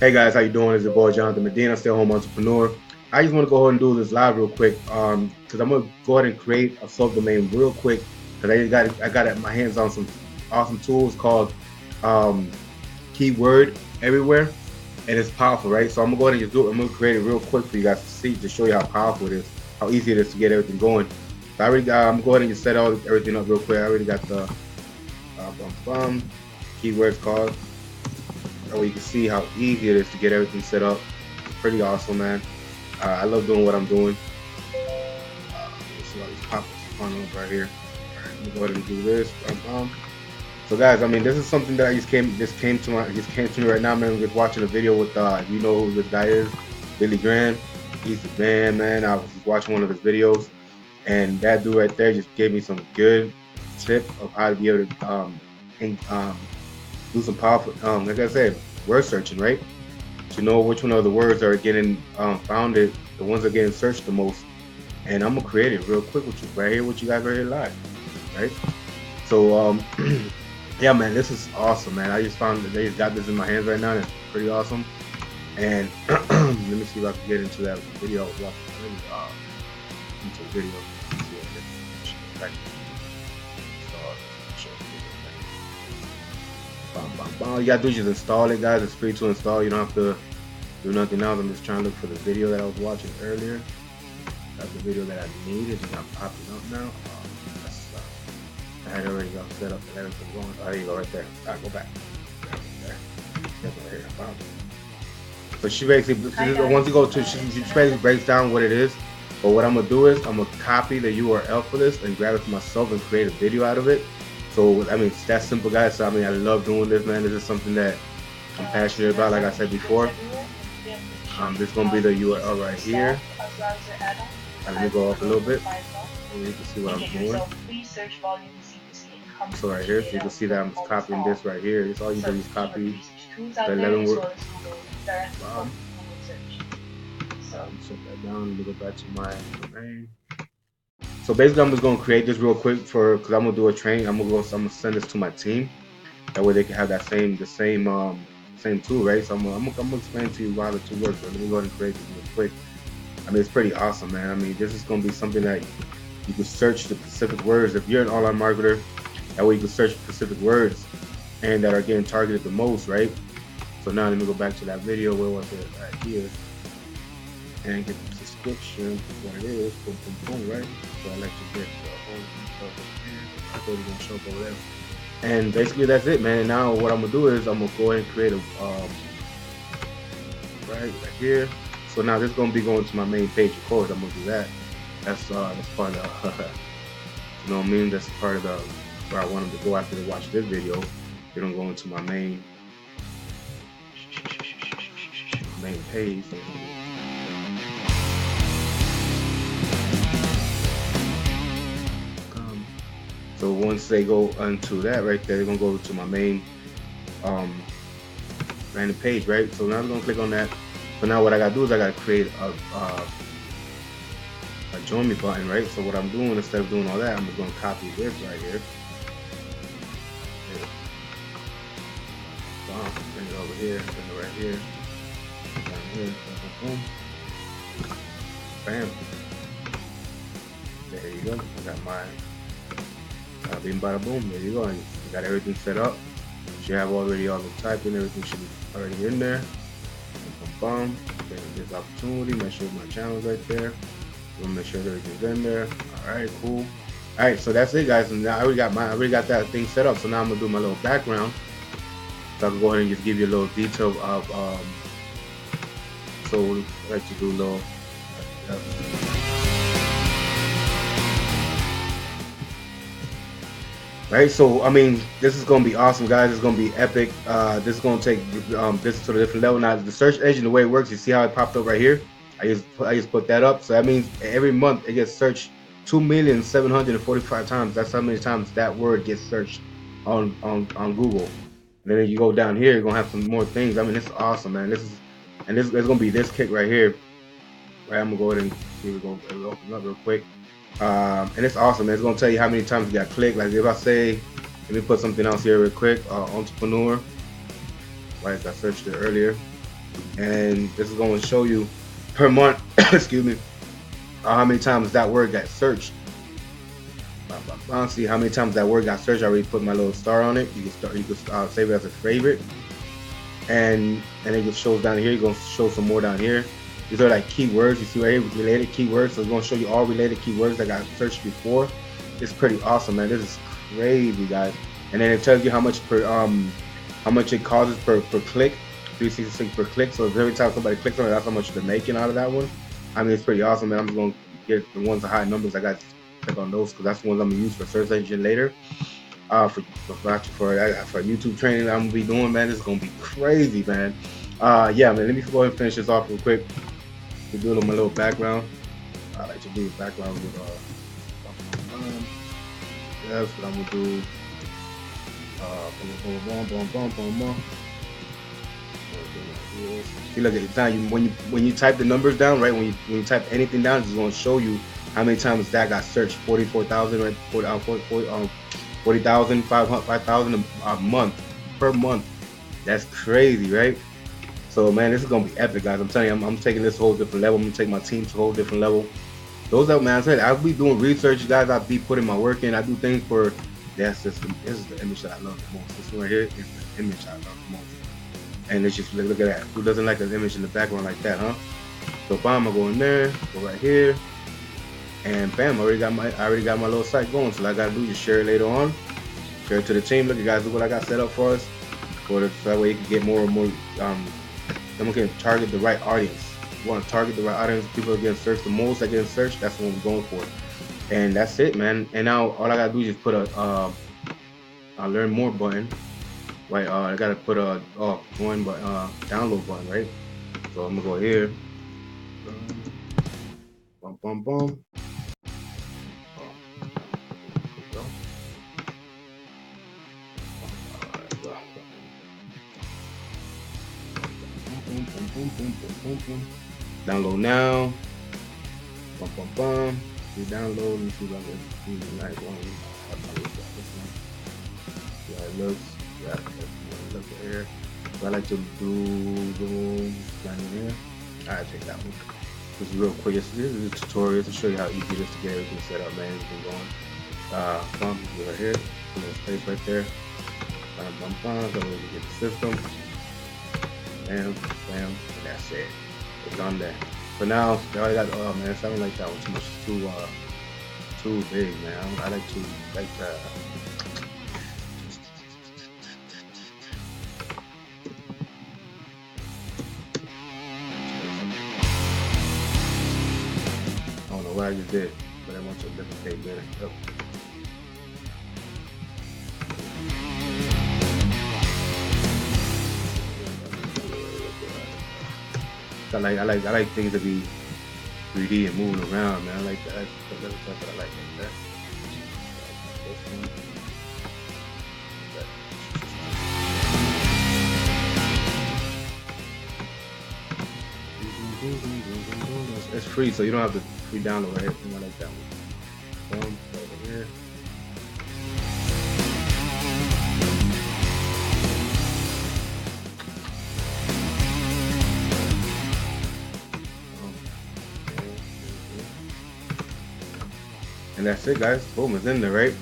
Hey guys, how you doing? It's your boy Jonathan Medina, still home entrepreneur. I just want to go ahead and do this live real quick, because I'm gonna go ahead and create a subdomain real quick because I got my hands on some awesome tools called um, Keyword Everywhere, and it's powerful, right? So I'm gonna go ahead and just do it. I'm gonna create it real quick for you guys to see, to show you how powerful it is, how easy it is to get everything going. So I already got, I'm going to go ahead and just set everything up real quick. I already got the keywords called. That way you can see how easy it is to get everything set up. It's pretty awesome, man. I love doing what I'm doing. Let's see all these pop-ups on up right here. All right, let me go ahead and do this. So guys, I mean, this is something that I just came to me right now, man. I'm just watching a video with, if you know who this guy is, Billy Graham. He's the man. I was just watching one of his videos, and that dude right there just gave me some good tip of how to be able to do some powerful, like I said, word searching, right? To know which one of the words are getting founded, the ones that are getting searched the most. And I'm gonna create it real quick with you right here, what you guys right here live, right? So yeah, man, this is awesome, man. I just found that they just got this in my hands right now. And it's pretty awesome. And let me see if I can get into that video. Into the video. Let's see if I can- All you gotta do is just install it, guys. It's free to install. You don't have to do nothing else. I'm just trying to look for the video that I was watching earlier. That's the video that I needed. It's not popping up now. I had already got set up and everything going. Oh, there you go, right there. All right, go back. There. That's right here. Wow. So she basically, once you go to, she basically breaks down what it is. But what I'm gonna do is I'm gonna copy the URL for this and grab it for myself and create a video out of it. So I mean, it's that simple, guys. So I mean, I love doing this, man. This is something that I'm passionate about. Like I said before, this is gonna be the URL right here. Let me go up a little bit so you can see what I'm doing. So right here, so you can see that I'm just copying this right here. It's all you do is copy the 11 word. Shut that down. Let me go back to my domain. So basically, I'm just gonna create this real quick because I'm gonna do a training. I'm gonna send this to my team. That way they can have that same tool, right? So I'm gonna explain to you how the tool works. So let me go ahead and create this real quick. I mean, it's pretty awesome, man. I mean, this is gonna be something that you can search the specific words. If you're an online marketer, that way you can search specific words and that are getting targeted the most, right? So now let me go back to that video. Where was it? Right here. And get the description of what it is. Boom, boom, boom, right? So I like to get the whole details over here. I thought it was gonna show up over there. And basically that's it, man. And now what I'm gonna do is I'm gonna go ahead and create a right here. So now this is gonna be going to my main page, of course. I'm gonna do that. That's part of you know what I mean? That's part of the where I want them to go after they watch this video. They're gonna go into my main page. So once they go into that right there, they're gonna go to my main landing page, right? So now I'm gonna click on that. So now what I gotta do is I gotta create a join me button, right? So what I'm doing, instead of doing all that, I'm just gonna copy this right here. Bring it over here, bring it right here, down here, boom, boom, bam. There you go. I got my bing bada boom. There you go. And you got everything set up. You should have already all the typing. Everything should be already in there. Boom, okay, this opportunity. Make sure my channel's right there. We'll make sure everything's in there. All right, cool. All right, so that's it, guys. And now I already got that thing set up. So now I'm gonna do my little background. So I can go ahead and just give you a little detail of so I like to do a little. Right, so I mean, this is gonna be awesome, guys. It's gonna be epic. This is gonna take this to a different level. Now, the search engine, the way it works, you see how it popped up right here. I just put that up. So that means every month it gets searched 2,745 times. That's how many times that word gets searched on Google. And then you go down here, you're gonna have some more things. I mean, this is awesome, man. This is gonna be this kick right here. Right, I'm gonna go ahead and see if it'll open up real quick. And it's awesome, man. It's gonna tell you how many times you got clicked. Like if I say, let me put something else here real quick. Entrepreneur. Right, I searched it earlier. and this is going to show you per month, excuse me, how many times that word got searched. See how many times that word got searched. I already put my little star on it. You can start. You can save it as a favorite, and it just shows down here. You're gonna show some more down here. These are like keywords. You see right here, related keywords. So it's gonna show you all related keywords that got searched before. It's pretty awesome, man. This is crazy, guys. And then it tells you how much how much it causes per click. 366 per click. So if every time somebody clicks on it, that's how much they're making out of that one. I mean, it's pretty awesome, man. I'm just gonna get the ones with high numbers. I got to click on those because that's the ones I'm gonna use for search engine later. For YouTube training I'm gonna be doing, man. This is gonna be crazy, man. Yeah, man. Let me go ahead and finish this off real quick. To do my little background. I like to do the background with that's what I'm gonna do. See, look at the time when you type the numbers down, right? When you type anything down, it's gonna show you how many times that got searched. 44,000, right? 40,000, 5,000 a month per month. That's crazy, right? So man, this is gonna be epic, guys. I'm telling you, I'm taking this whole different level. I'm gonna take my team to a whole different level. Those up, man. I said I'll be doing research, guys. I'll be putting my work in. I do things for. This is the image that I love the most. This one right here is the image I love the most. And it's just look at that. Who doesn't like an image in the background like that, huh? So bam, I go in there, go right here, and bam, I already got my little site going. So all I gotta do is just share it later on. Share it to the team. Look, you guys, look what I got set up for us. So that way you can get more and more. Then we can target the right audience. You want to target the right audience. People are getting searched the most. That getting searched. That's what we're going for. And that's it, man. And now all I gotta do is just put a learn more button. Right, I gotta put a join but download button, right? So I'm gonna go here. Boom, boom, boom. Download now. Bum, bum, bum. You download and see if I can do the right one. Yeah, it looks. Yeah, look here. So I like to do down here. Alright, take that one. This is real quick. This is a tutorial to show you how easy it is to get everything set up, man. Everything going. Bump right here. Put a space right there. Bum, bum, bum. So we can get the system. Bam, bam, and that's it. It's on there. So now, I already got. Oh man, I don't like that one too much. Too big, man. I like to I don't know what I just did, but I want to different page better. Oh. I like things to be 3D and moving around, man. I like that. That's what I like that. It's free, so you don't have to free download everything. I like that one. Over here. And that's it, guys. Boom, it's in there, right?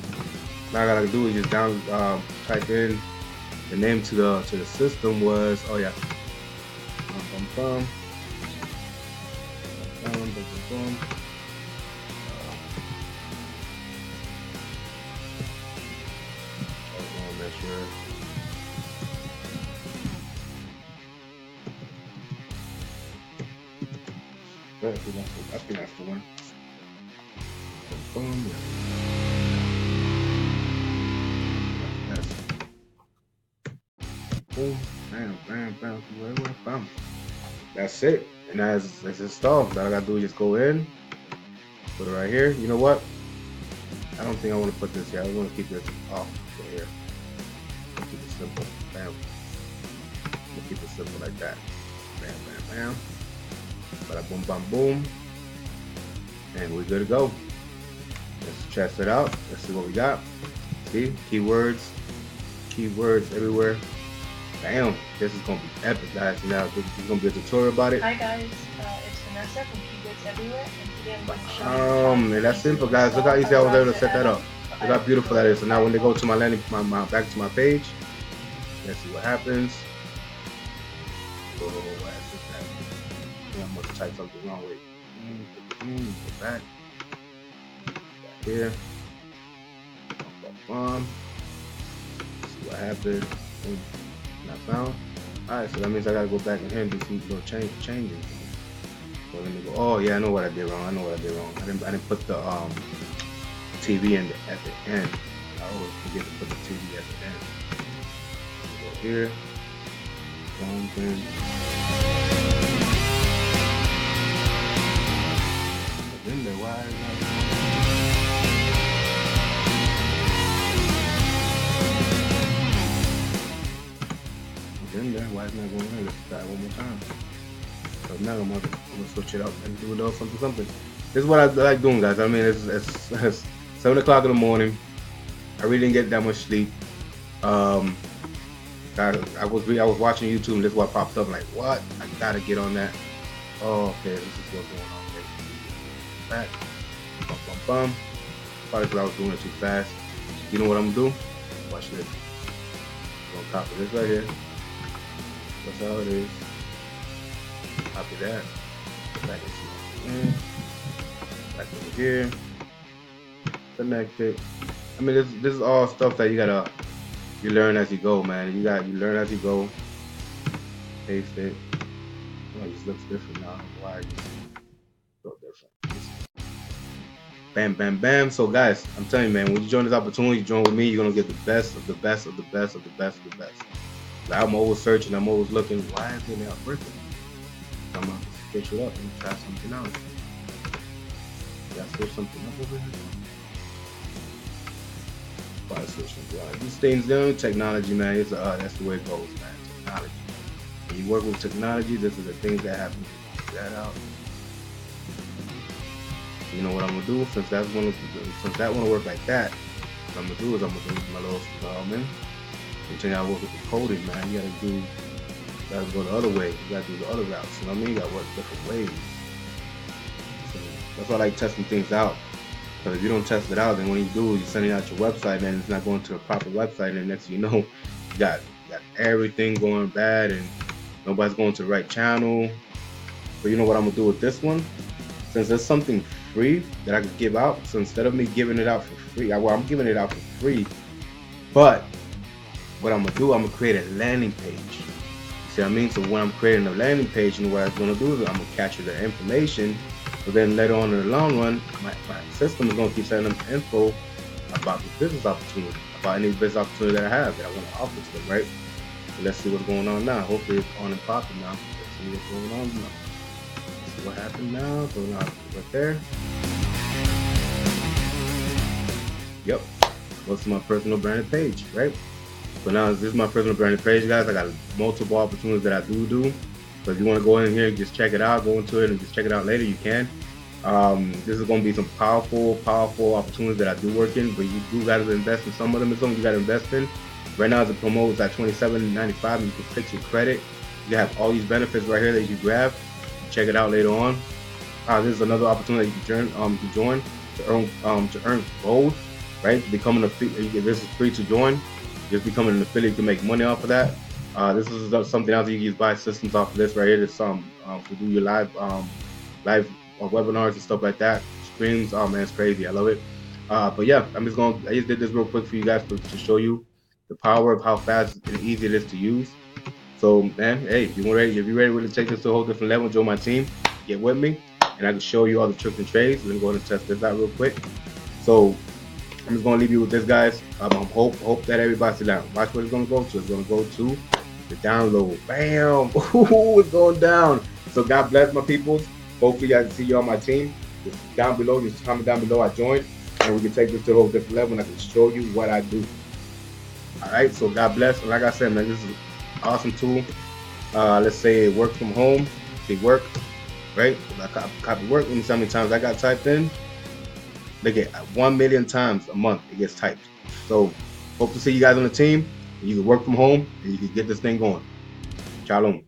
Now all I gotta do is just type in the name to the system was I think that's the one. Bam. That's it. And as it's installed, all I gotta do is just go in, put it right here. You know what? I don't think I want to put this here. I want to keep this off right here. Keep it simple. Bam. We'll keep it simple like that. Bam, bam, bam. Bada boom, bam, boom. And we're good to go. Let's test it out. Let's see what we got. See? Keywords everywhere. Damn, this is gonna be epic, guys. Now this is gonna be a tutorial about it. Hi guys, it's Vanessa from Keyboards Everywhere, and today I'm going to show you And that's simple, guys. Look how easy I was able to set that up. Look how beautiful that is. So now when they go to my landing, back to my page, let's see what happens. Oh, what is that? I'm gonna type something wrong with. Go back. Back here. See what happened. Not found. Alright, so that means I gotta go back in here and do some little changes. So let me go. Oh yeah, I know what I did wrong. I didn't put the TV in at the end. I always forget to put the TV at the end. Go here. Something. In there, why is that? In there, why is it not going in? Let's try it one more time. So now I'm gonna switch it up and do a little something. This is what I like doing, guys. I mean, it's 7 o'clock in the morning. I really didn't get that much sleep. I was watching YouTube and this is what popped up. Like, what? I gotta get on that. Oh, okay, this is what's going on. Okay. Back. Probably because I was doing it too fast. You know what I'm gonna do? Watch this. I'm gonna copy this right here. That's how it is. Copy that. Back over here. Connect it. I mean, this is all stuff that you learn as you go, man. You learn as you go. Paste it. Oh, it just looks different now. Why it just look different? Bam, bam, bam. So guys, I'm telling you, man, when you join this opportunity, you join with me, you're gonna get the best of the best of the best of the best of the best. Like, I'm always searching, I'm always looking. Why is it not working? I'm gonna switch it up and try something else. Gotta switch something up over here. Why switch something out? These things, technology, man. It's that's the way it goes, man. Technology. When you work with technology, this is the things that happen. That out. You know what I'm gonna do? Since that wanna work like that, what I'm gonna do is I'm gonna do my little man. Continue to work with the coding, man. You gotta go the other way. You gotta do the other routes. You know what I mean? You gotta work different ways. So that's why I like testing things out. Because if you don't test it out, then when you do, you're sending out your website, and it's not going to the proper website, and next thing you know, you got everything going bad, and nobody's going to the right channel. But you know what I'm gonna do with this one? Since there's something free that I could give out, so instead of me giving it out for free, I'm giving it out for free. But what I'm gonna do, I'm gonna create a landing page. You see what I mean? So when I'm creating a landing page, and what I'm gonna do is I'm gonna capture the information. But then later on in the long run, my system is gonna keep sending them info about the business opportunity, about any business opportunity that I have that I want to offer to them, right? So let's see what's going on now. Hopefully it's on and popping now. Let's see what's going on now. Let's see what happened now. So now right there. Yep. Goes to my personal branded page, right? So now this is my personal branded page, guys. I got multiple opportunities that I do. So if you want to go in here and just check it out, go into it and just check it out later, you can. This is going to be some powerful opportunities that I do work in, but you do got to invest in some of them. It's something you got to invest in. Right now, the promo is at $27.95. You can fix your credit. You have all these benefits right here that you can grab. Check it out later on. This is another opportunity you can join to earn gold, right? Becoming a this is free to join. Just becoming an affiliate to make money off of that. This is something else you can buy systems off of this right here. There's some to do your live webinars and stuff like that. Streams, oh man, it's crazy. I love it. But yeah, I just did this real quick for you guys to show you the power of how fast and easy it is to use. So man, hey, if you're ready to take this to a whole different level, join my team, get with me, and I can show you all the tricks and trades. Let me go ahead and test this out real quick. So I'm just gonna leave you with this, guys. Hope that everybody sit down. Watch what it's gonna go to. It's gonna go to the download. Bam! Ooh, it's going down. So God bless my peoples. Hopefully I can see you on my team. Just down below, just comment down below I joined, and we can take this to a whole different level, and I can show you what I do. All right, so God bless. And like I said, man, this is an awesome tool. Let's say work from home. Say work, right? I copy work. Let me see how many times I got typed in. Look at 1 million times a month it gets typed. So hope to see you guys on the team. You can work from home and you can get this thing going. Shalom.